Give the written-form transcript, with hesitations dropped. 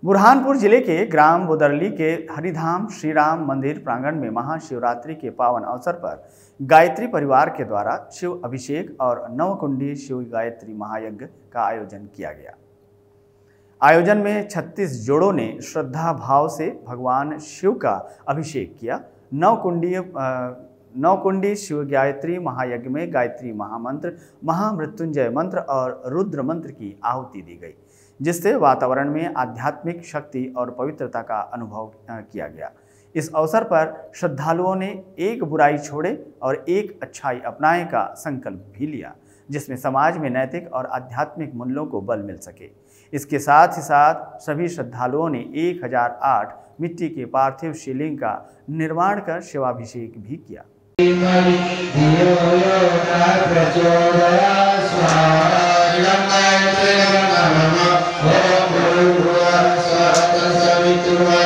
बुरहानपुर जिले के ग्राम बुदरली के हरिधाम श्री राम मंदिर प्रांगण में महाशिवरात्रि के पावन अवसर पर गायत्री परिवार के द्वारा शिव अभिषेक और नवकुंडी शिव गायत्री महायज्ञ का आयोजन किया गया। आयोजन में 36 जोड़ों ने श्रद्धा भाव से भगवान शिव का अभिषेक किया। नवकुंडी शिव गायत्री महायज्ञ में गायत्री महामंत्र, महामृत्युंजय मंत्र और रुद्र मंत्र की आहुति दी गई, जिससे वातावरण में आध्यात्मिक शक्ति और पवित्रता का अनुभव किया गया। इस अवसर पर श्रद्धालुओं ने एक बुराई छोड़े और एक अच्छाई अपनाने का संकल्प भी लिया, जिसमें समाज में नैतिक और आध्यात्मिक मूल्यों को बल मिल सके। इसके साथ ही साथ सभी श्रद्धालुओं ने 1008 मिट्टी के पार्थिव शिवलिंग का निर्माण कर शिवाभिषेक भी किया।